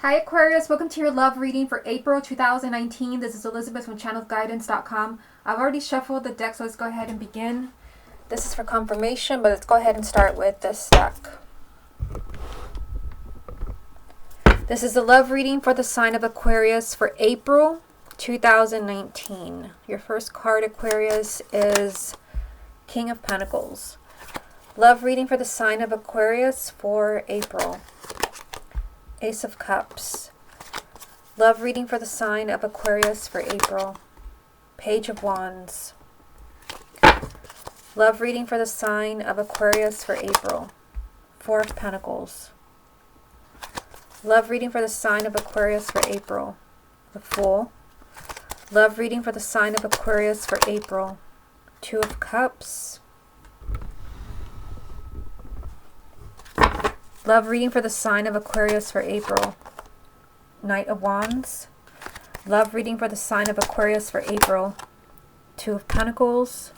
Hi Aquarius, welcome to your love reading for April 2019. This is Elizabeth from channelguidance.com. I've already shuffled the deck, so let's go ahead and begin. This is for confirmation, but let's go ahead and start with this deck. This is the love reading for the sign of Aquarius for April 2019. Your first card, Aquarius, is King of Pentacles. Love reading for the sign of Aquarius for April. Ace of Cups. Love reading for the sign of Aquarius for April. Page of Wands. Love reading for the sign of Aquarius for April. Four of Pentacles. Love reading for the sign of Aquarius for April. The Fool. Love reading for the sign of Aquarius for April. Two of Cups. Love reading for the sign of Aquarius for April. Knight of Wands. Love reading for the sign of Aquarius for April. Two of Pentacles.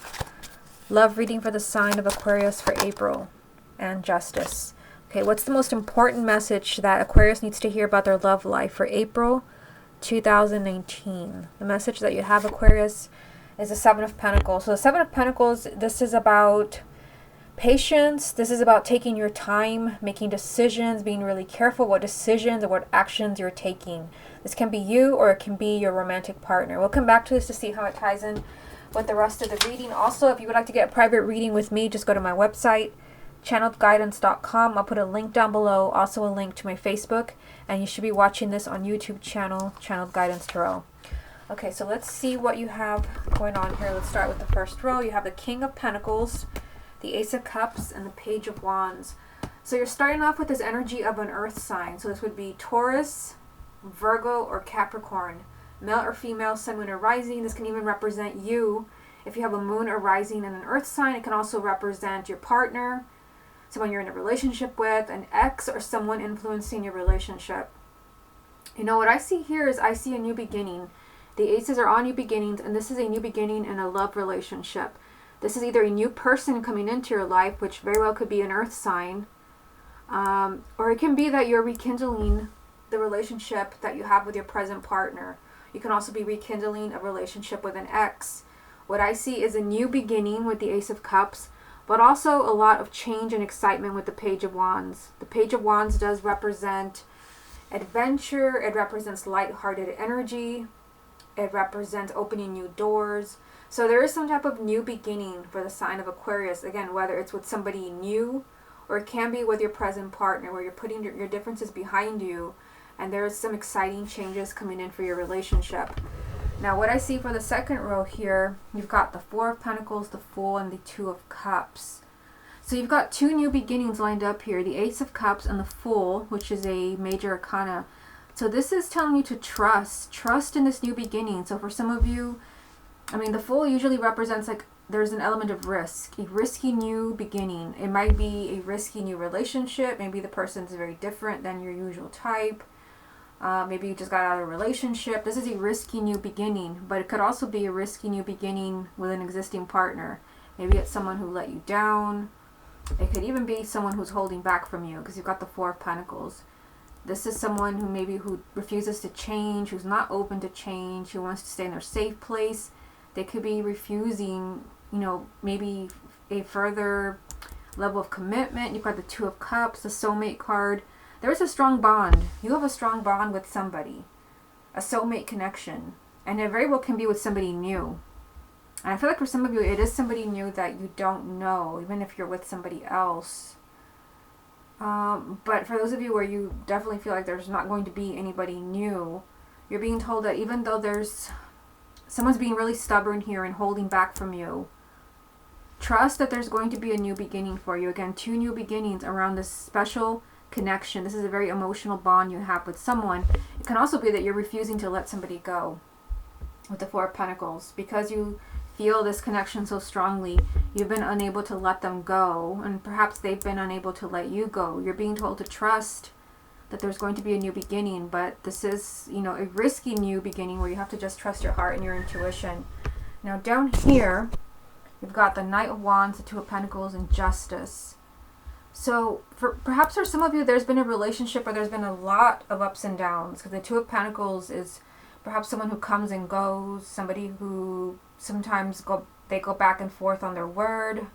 Love reading for the sign of Aquarius for April. And Justice. Okay, what's the most important message that Aquarius needs to hear about their love life for April 2019? The message that you have, Aquarius, is the Seven of Pentacles. So the Seven of Pentacles, this is about patience. This is about taking your time, making decisions, being really careful what decisions or what actions you're taking. This can be you or it can be your romantic partner. We'll come back to this to see how it ties in with the rest of the reading. Also, if you would like to get a private reading with me, just go to my website, channelguidance.com. I'll put a link down below, also a link to my Facebook, and you should be watching this on YouTube channel, Channel Guidance Tarot. Okay, so let's see what you have going on here. Let's start with the first row. You have the King of Pentacles, the Ace of Cups, and the Page of Wands. So you're starting off with this energy of an earth sign. So this would be Taurus, Virgo, or Capricorn. Male or female, sun, moon, or rising. This can even represent you. If you have a moon or rising in an earth sign, it can also represent your partner, someone you're in a relationship with, an ex, or someone influencing your relationship. You know, what I see here is I see a new beginning. The aces are on new beginnings, and this is a new beginning in a love relationship. This is either a new person coming into your life, which very well could be an earth sign, or it can be that you're rekindling the relationship that you have with your present partner. You can also be rekindling a relationship with an ex. What I see is a new beginning with the Ace of Cups, but also a lot of change and excitement with the Page of Wands. The Page of Wands does represent adventure. It represents lighthearted energy. It represents opening new doors. So there is some type of new beginning for the sign of Aquarius. Again, whether it's with somebody new or it can be with your present partner where you're putting your differences behind you and there's some exciting changes coming in for your relationship. Now what I see for the second row here, you've got the Four of Pentacles, the Fool, and the Two of Cups. So you've got two new beginnings lined up here, the Ace of Cups and the Fool, which is a major arcana. So this is telling you to trust in this new beginning. So for some of you, I mean, the Fool usually represents like there's an element of risk, a risky new beginning. It might be a risky new relationship. Maybe the person's very different than your usual type. Maybe you just got out of a relationship. This is a risky new beginning, but it could also be a risky new beginning with an existing partner. Maybe it's someone who let you down. It could even be someone who's holding back from you because you've got the Four of Pentacles. This is someone who refuses to change, who's not open to change, who wants to stay in their safe place. They could be refusing, you know, maybe a further level of commitment. You've got the Two of Cups, the soulmate card. There's a strong bond. You have a strong bond with somebody, a soulmate connection. And it very well can be with somebody new. And I feel like for some of you, it is somebody new that you don't know, even if you're with somebody else. But for those of you where you definitely feel like there's not going to be anybody new, you're being told that even though someone's being really stubborn here and holding back from you, trust that there's going to be a new beginning for you. Again, two new beginnings around this special connection. This is a very emotional bond you have with someone. It can also be that you're refusing to let somebody go with the Four of Pentacles. Because you feel this connection so strongly, you've been unable to let them go, and perhaps they've been unable to let you go. You're being told to trust that there's going to be a new beginning, but this is, you know, a risky new beginning where you have to just trust your heart and your intuition. Now down here, you've got the Knight of Wands, the Two of Pentacles, and Justice. So perhaps for some of you, there's been a relationship where there's been a lot of ups and downs, because the Two of Pentacles is perhaps someone who comes and goes, somebody who sometimes go back and forth on their word.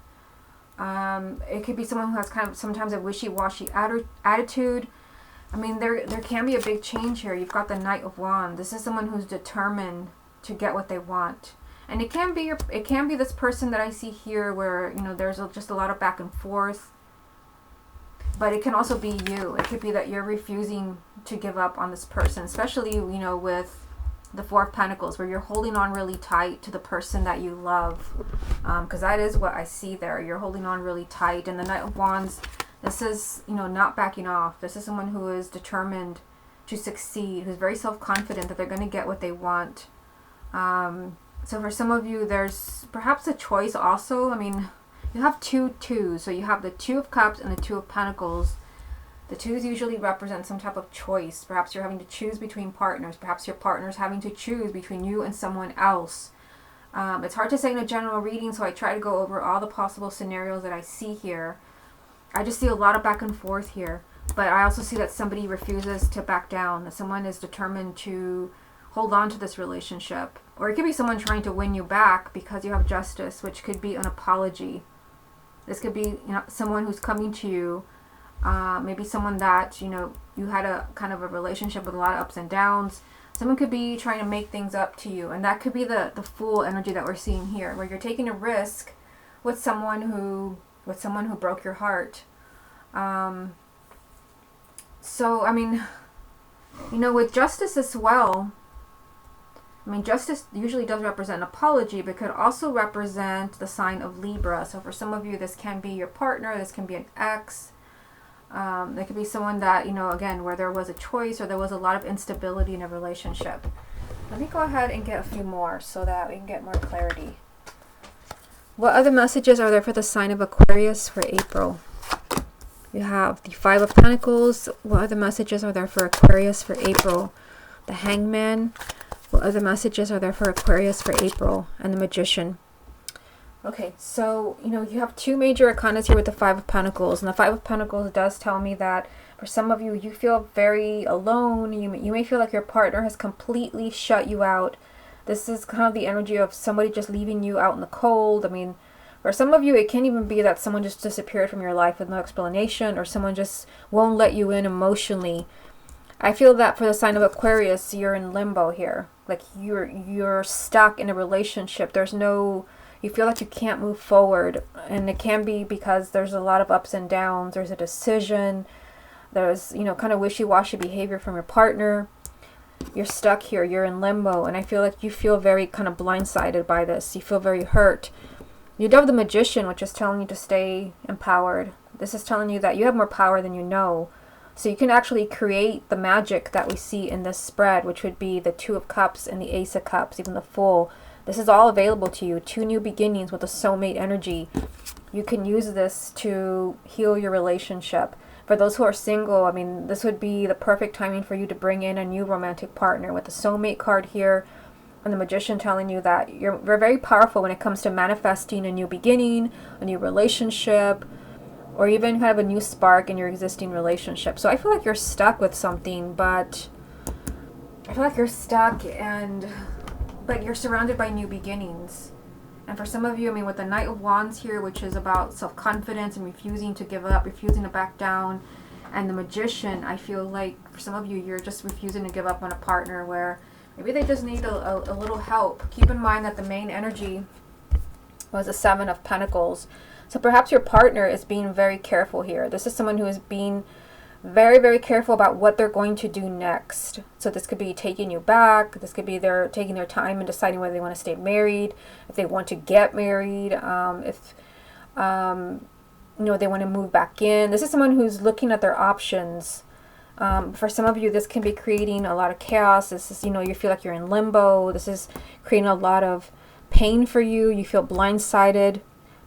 It could be someone who has kind of sometimes a wishy-washy attitude. I mean, there can be a big change here. You've got the Knight of Wands. This is someone who's determined to get what they want. And it can be this person that I see here where, you know, there's just a lot of back and forth. But it can also be you. It could be that you're refusing to give up on this person, especially, you know, with the Four of Pentacles, where you're holding on really tight to the person that you love. Because that is what I see there. You're holding on really tight. And the Knight of Wands, this is, you know, not backing off. This is someone who is determined to succeed, who's very self-confident that they're going to get what they want. So for some of you, there's perhaps a choice also. I mean, you have two twos. So you have the Two of Cups and the Two of Pentacles. The twos usually represent some type of choice. Perhaps you're having to choose between partners. Perhaps your partner's having to choose between you and someone else. It's hard to say in a general reading, so I try to go over all the possible scenarios that I see here. I just see a lot of back and forth here. But I also see that somebody refuses to back down, that someone is determined to hold on to this relationship. Or it could be someone trying to win you back because you have Justice, which could be an apology. This could be, you know, someone who's coming to you. Maybe someone that, you know, you had a kind of a relationship with a lot of ups and downs. Someone could be trying to make things up to you. And that could be the Fool energy that we're seeing here, where you're taking a risk with someone who broke your heart. So, I mean, you know, with Justice as well, I mean, Justice usually does represent an apology, but could also represent the sign of Libra. So for some of you, this can be your partner, this can be an ex. There could be someone that, you know, again, where there was a choice or there was a lot of instability in a relationship. Let me go ahead and get a few more so that we can get more clarity. What other messages are there for the sign of Aquarius for April? You have the Five of Pentacles. What other messages are there for Aquarius for April? The Hangman. What other messages are there for Aquarius for April? And the Magician. Okay, so, you know, you have two major arcanas here with the Five of Pentacles. And the Five of Pentacles does tell me that for some of you, you feel very alone. You may feel like your partner has completely shut you out. This is kind of the energy of somebody just leaving you out in the cold. I mean, for some of you, it can even be that someone just disappeared from your life with no explanation, or someone just won't let you in emotionally. I feel that for the sign of Aquarius, you're in limbo here. Like you're stuck in a relationship. You feel like you can't move forward, and it can be because there's a lot of ups and downs. There's a decision. There's, you know, kind of wishy-washy behavior from your partner. You're stuck here. You're in limbo, and I feel like you feel very kind of blindsided by this. You feel very hurt. You do have the Magician, which is telling you to stay empowered. This is telling you that you have more power than you know. So you can actually create the magic that we see in this spread, which would be the Two of Cups and the Ace of Cups, even the Fool. This is all available to you. Two new beginnings with the soulmate energy. You can use this to heal your relationship. For those who are single, I mean, this would be the perfect timing for you to bring in a new romantic partner with the soulmate card here. And the Magician telling you that you're very powerful when it comes to manifesting a new beginning, a new relationship, or even kind of a new spark in your existing relationship. So I feel like you're stuck with something, but but you're surrounded by new beginnings. And for some of you, I mean, with the Knight of Wands here, which is about self-confidence and refusing to give up, refusing to back down, and the Magician, I feel like for some of you, you're just refusing to give up on a partner where maybe they just need a little help. Keep in mind that the main energy was the Seven of Pentacles. So perhaps your partner is being very careful here. This is someone who is being very, very careful about what they're going to do next. So this could be taking you back. This could be they're taking their time and deciding whether they want to stay married, if they want to get married, if you know, they want to move back in. This is someone who's looking at their options. For some of you, this can be creating a lot of chaos. This is, you know, you feel like you're in limbo. This is creating a lot of pain for you. You feel blindsided.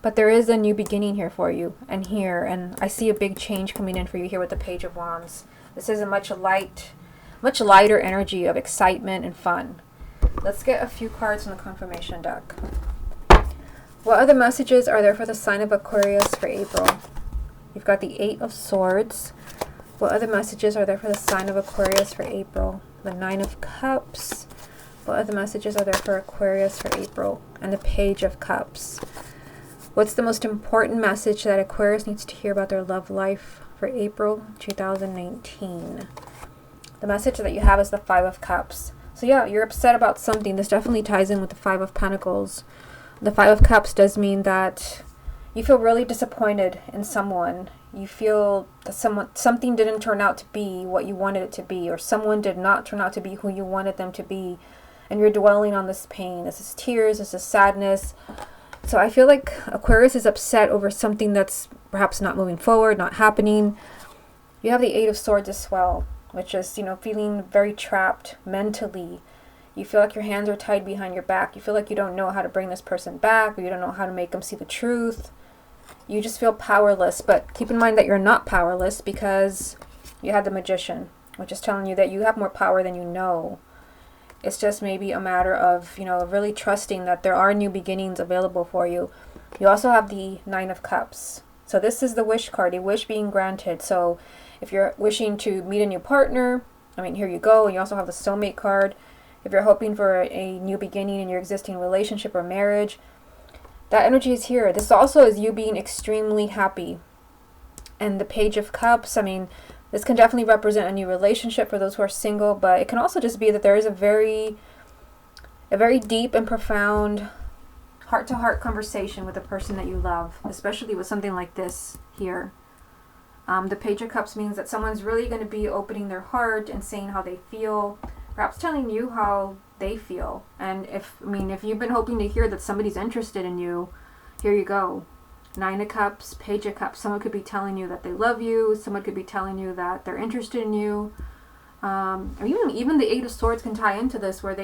But there is a new beginning here for you, and I see a big change coming in for you here with the Page of Wands. This is a much lighter energy of excitement and fun. Let's get a few cards from the confirmation deck. What other messages are there for the sign of Aquarius for April? You've got the 8 of Swords. What other messages are there for the sign of Aquarius for April? The 9 of Cups. What other messages are there for Aquarius for April? And the Page of Cups. What's the most important message that Aquarius needs to hear about their love life for April 2019? The message that you have is the 5 of Cups. So yeah, you're upset about something. This definitely ties in with the 5 of Pentacles. The 5 of Cups does mean that you feel really disappointed in someone. You feel that something didn't turn out to be what you wanted it to be, or someone did not turn out to be who you wanted them to be, and you're dwelling on this pain. This is tears, this is sadness. So I feel like Aquarius is upset over something that's perhaps not moving forward, not happening. You have the 8 of Swords as well, which is, you know, feeling very trapped mentally. You feel like your hands are tied behind your back. You feel like you don't know how to bring this person back, or you don't know how to make them see the truth. You just feel powerless, but keep in mind that you're not powerless, because you had the Magician, which is telling you that you have more power than you know. It's just maybe a matter of, you know, really trusting that there are new beginnings available for you. You also have the 9 of Cups. So this is the wish card, a wish being granted. So if you're wishing to meet a new partner, I mean, here you go. And you also have the soulmate card. If you're hoping for a new beginning in your existing relationship or marriage, that energy is here. This also is you being extremely happy. And the Page of Cups, I mean, this can definitely represent a new relationship for those who are single, but it can also just be that there is a very deep and profound heart-to-heart conversation with the person that you love, especially with something like this here. The Page of Cups means that someone's really going to be opening their heart and saying how they feel, perhaps telling you how they feel. And if you've been hoping to hear that somebody's interested in you, here you go. 9 of Cups, Page of Cups. Someone could be telling you that they love you. Someone could be telling you that they're interested in you. Or even the 8 of Swords can tie into this, where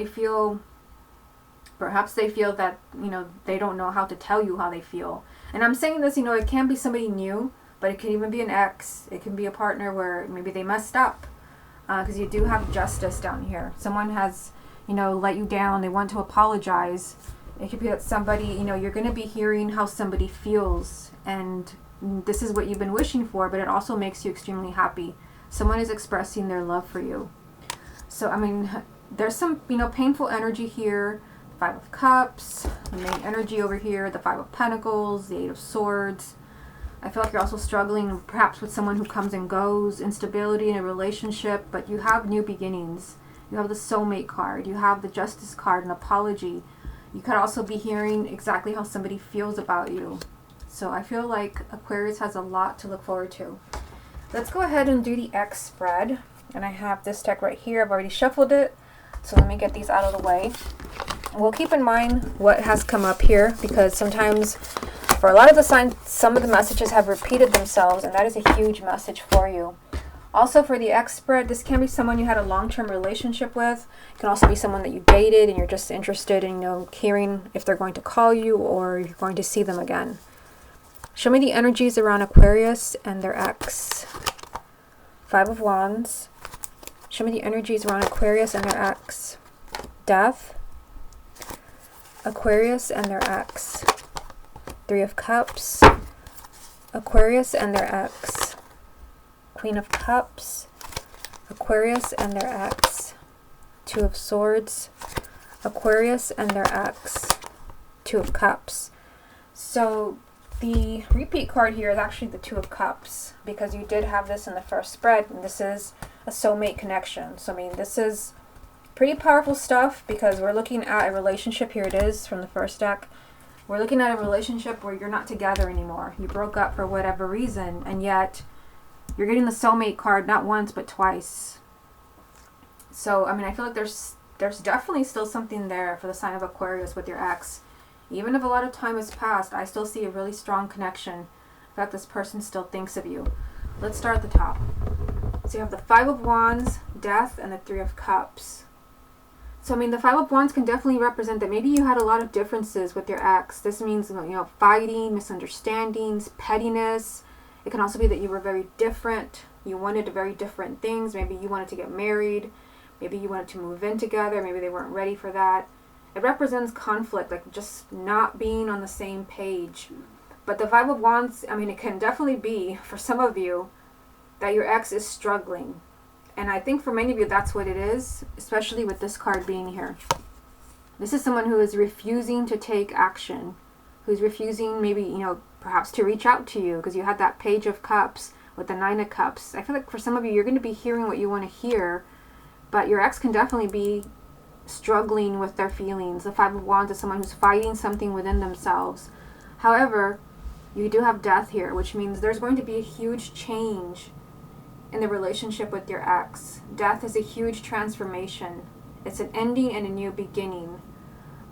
perhaps they feel that, you know, they don't know how to tell you how they feel. And I'm saying this, you know, it can be somebody new, but it can even be an ex. It can be a partner where maybe they messed up. Because you do have Justice down here. Someone has, you know, let you down. They want to apologize. It could be that somebody, you know, you're going to be hearing how somebody feels. And this is what you've been wishing for, but it also makes you extremely happy. Someone is expressing their love for you. So, I mean, there's some, you know, painful energy here. 5 of Cups, the main energy over here, the 5 of Pentacles, the 8 of Swords. I feel like you're also struggling perhaps with someone who comes and goes, instability in a relationship, but you have new beginnings. You have the soulmate card, you have the Justice card, an apology. You could also be hearing exactly how somebody feels about you. So I feel like Aquarius has a lot to look forward to. Let's go ahead and do the X spread. And I have this deck right here. I've already shuffled it. So let me get these out of the way. And we'll keep in mind what has come up here, because sometimes for a lot of the signs, some of the messages have repeated themselves, and that is a huge message for you. Also for the X spread, this can be someone you had a long-term relationship with. It can also be someone that you dated and you're just interested in, you know, hearing if they're going to call you or you're going to see them again. Show me the energies around Aquarius and their ex. 5 of Wands. Show me the energies around Aquarius and their ex. Death. Aquarius and their ex. 3 of Cups. Aquarius and their ex. Queen of Cups. Aquarius and their ex. 2 of Swords. Aquarius and their ex. 2 of Cups. So the repeat card here is actually the 2 of Cups, because you did have this in the first spread, and this is a soulmate connection. So I mean, this is pretty powerful stuff, because we're looking at a relationship. Here it is from the first deck. We're looking at a relationship where you're not together anymore. You broke up for whatever reason, and yet you're getting the soulmate card not once but twice. So I mean, I feel like there's definitely still something there for the sign of Aquarius with your ex. Even if a lot of time has passed, I still see a really strong connection. In fact, this person still thinks of you. Let's start at the top. So you have the 5 of Wands, Death, and the 3 of Cups. So I mean, the 5 of Wands can definitely represent that maybe you had a lot of differences with your ex. This means, you know, fighting, misunderstandings, pettiness. It can also be that you were very different. You wanted very different things. Maybe you wanted to get married. Maybe you wanted to move in together. Maybe they weren't ready for that. It represents conflict, like just not being on the same page. But the Five of Wands, I mean, it can definitely be, for some of you, that your ex is struggling. And I think for many of you, that's what it is, especially with this card being here. This is someone who is refusing to take action, who's refusing maybe, you know, perhaps to reach out to you, because you had that Page of Cups with the Nine of Cups. I feel like for some of you, you're going to be hearing what you want to hear, but your ex can definitely be struggling with their feelings. The Five of Wands is someone who's fighting something within themselves. However, you do have Death here, which means there's going to be a huge change in the relationship with your ex. Death is a huge transformation. It's an ending and a new beginning.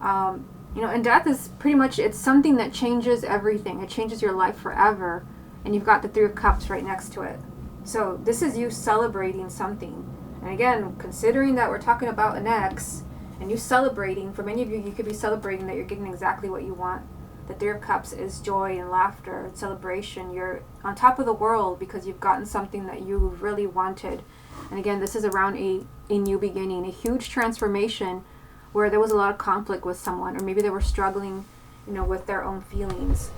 You know, and death is pretty much, it's something that changes everything. It changes your life forever. And you've got the Three of Cups right next to it. So this is you celebrating something. And again, considering that we're talking about an ex, and you celebrating, for many of you, you could be celebrating that you're getting exactly what you want. The Three of Cups is joy and laughter and celebration. You're on top of the world because you've gotten something that you really wanted. And again, this is around a new beginning, a huge transformation where there was a lot of conflict with someone, or maybe they were struggling, you know, with their own feelings.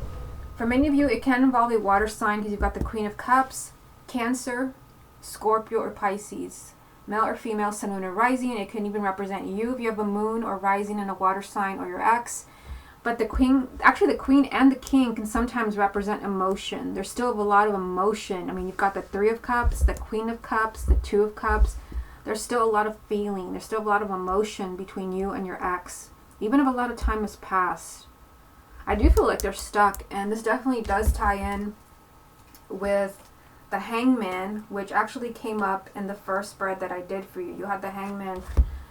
For many of you, it can involve a water sign because you've got the Queen of Cups, Cancer, Scorpio, or Pisces. Male or female, sun, moon, or rising. It can even represent you if you have a moon or rising in a water sign, or your ex. But the Queen, actually the Queen and the King can sometimes represent emotion. There's still a lot of emotion. I mean, you've got the Three of Cups, the Queen of Cups, the Two of Cups. There's still a lot of feeling. There's still a lot of emotion between you and your ex, even if a lot of time has passed. I do feel like they're stuck, and this definitely does tie in with the Hangman, which actually came up in the first spread that I did for you. You had the Hangman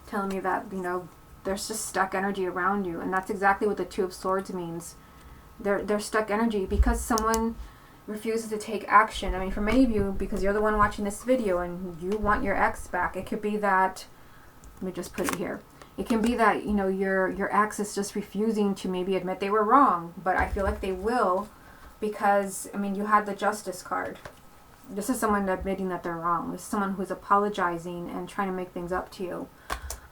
telling me that, you know, there's just stuck energy around you, and that's exactly what the Two of Swords means. They're stuck energy because someone refuses to take action. I mean, for many of you, because you're the one watching this video and you want your ex back, it could be that, let me just put it here. It can be that, you know, your ex is just refusing to maybe admit they were wrong, but I feel like they will because, I mean, you had the Justice card. This is someone admitting that they're wrong. This is someone who's apologizing and trying to make things up to you.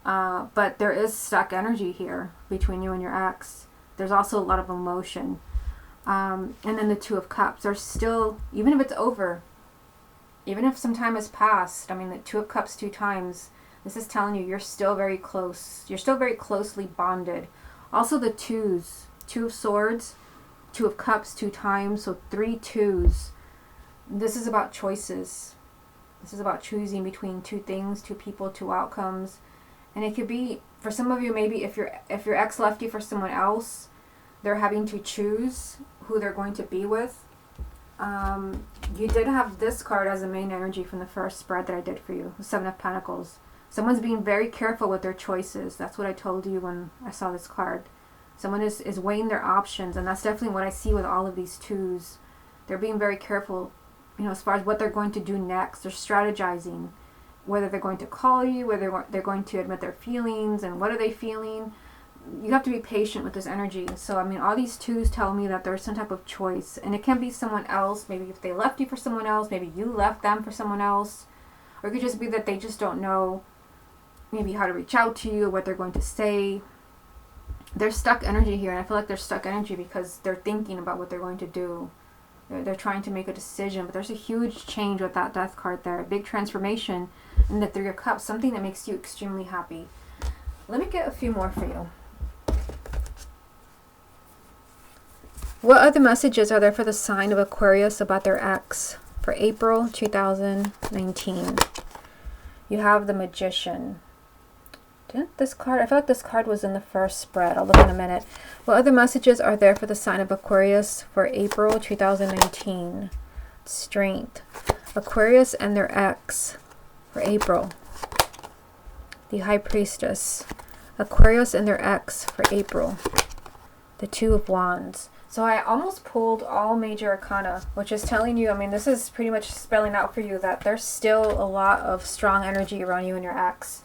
But there is stuck energy here between you and your ex. There's also a lot of emotion. And then the Two of Cups. There's still, even if it's over, even if some time has passed, I mean, the Two of Cups 2 times, this is telling you you're still very close. You're still very closely bonded. Also the twos. Two of Swords, Two of Cups 2 times, so 3 twos. This is about choices. This is about choosing between 2 things, 2 people, 2 outcomes. And it could be, for some of you, maybe if your ex left you for someone else, they're having to choose who they're going to be with. You did have this card as a main energy from the first spread that I did for you, the Seven of Pentacles. Someone's being very careful with their choices. That's what I told you when I saw this card. Someone is weighing their options, and that's definitely what I see with all of these twos. They're being very careful, you know, as far as what they're going to do next. They're strategizing, whether they're going to call you, whether they're going to admit their feelings, and what are they feeling. You have to be patient with this energy. So, I mean, all these twos tell me that there's some type of choice. And it can be someone else. Maybe if they left you for someone else, maybe you left them for someone else. Or it could just be that they just don't know maybe how to reach out to you, or what they're going to say. There's stuck energy here, and I feel like there's stuck energy because they're thinking about what they're going to do. They're trying to make a decision, but there's a huge change with that Death card there. A big transformation in the Three of Cups, something that makes you extremely happy. Let me get a few more for you. What other messages are there for the sign of Aquarius about their ex for April 2019? You have the Magician. Didn't this card, I feel like this card was in the first spread. I'll look in a minute. What other messages are there for the sign of Aquarius for April 2019? Strength. Aquarius and their ex for April. The High Priestess. Aquarius and their ex for April. The Two of Wands. So I almost pulled all major arcana, which is telling you, I mean, this is pretty much spelling out for you that there's still a lot of strong energy around you and your ex.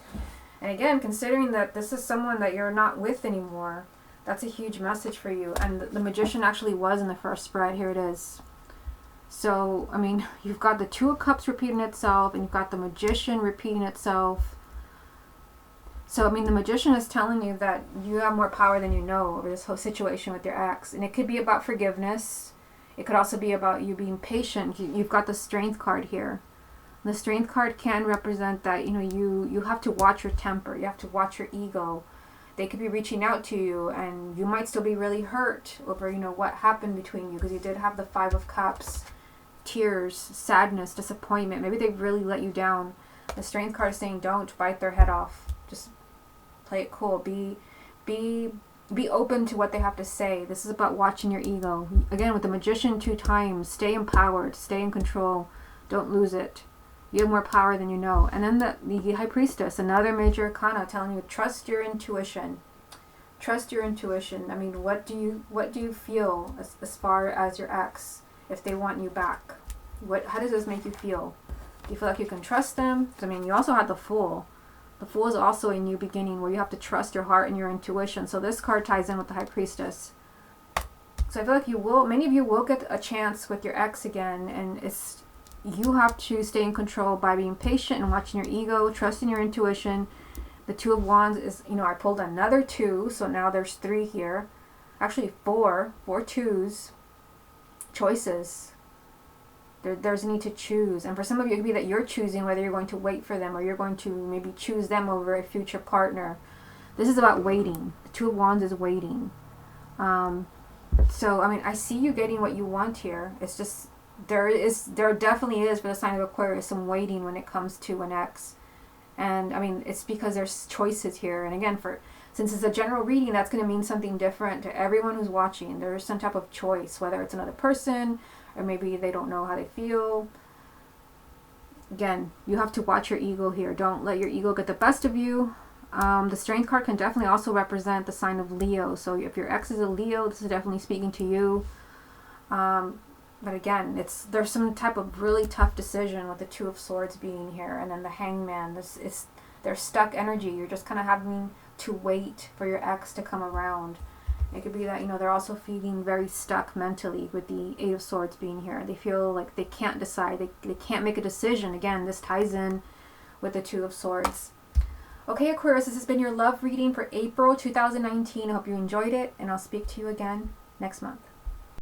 And again, considering that this is someone that you're not with anymore, that's a huge message for you. And the Magician actually was in the first spread. Here it is. So, I mean, you've got the Two of Cups repeating itself, and you've got the Magician repeating itself. So, I mean, the Magician is telling you that you have more power than you know over this whole situation with your ex. And it could be about forgiveness. It could also be about you being patient. You've got the Strength card here. The Strength card can represent that, you know, you have to watch your temper. You have to watch your ego. They could be reaching out to you, and you might still be really hurt over, you know, what happened between you, because you did have the Five of Cups, tears, sadness, disappointment. Maybe they really let you down. The Strength card is saying don't bite their head off. Just play it cool. Be open to what they have to say. This is about watching your ego. Again, with the Magician 2 times, stay empowered, stay in control. Don't lose it. You have more power than you know. And then the High Priestess, another major arcana, telling you trust your intuition. Trust your intuition. I mean, what do you feel as far as your ex, if they want you back? How does this make you feel? Do you feel like you can trust them? I mean, you also have the Fool. The Fool is also a new beginning where you have to trust your heart and your intuition. So this card ties in with the High Priestess. So I feel like many of you will get a chance with your ex again, and you have to stay in control by being patient and watching your ego, trusting your intuition. The Two of Wands is, you know, I pulled another 2, so now there's 3 here. Actually 4 twos. Choices. There's a need to choose. And for some of you, it could be that you're choosing whether you're going to wait for them or you're going to maybe choose them over a future partner. This is about waiting. The Two of Wands is waiting. So, I mean, I see you getting what you want here. It's just, there definitely is, for the sign of Aquarius, some waiting when it comes to an ex. And, I mean, it's because there's choices here. And again, since it's a general reading, that's going to mean something different to everyone who's watching. There's some type of choice, whether it's another person, or maybe they don't know how they feel. Again, you have to watch your ego here. Don't let your ego get the best of you. The Strength card can definitely also represent the sign of Leo. So if your ex is a Leo, this is definitely speaking to you. But again, there's some type of really tough decision with the Two of Swords being here. And then the Hangman. There's stuck energy. You're just kind of having to wait for your ex to come around. It could be that, you know, they're also feeling very stuck mentally with the Eight of Swords being here. They feel like they can't decide. They can't make a decision. Again, this ties in with the Two of Swords. Okay, Aquarius, this has been your love reading for April 2019. I hope you enjoyed it, and I'll speak to you again next month.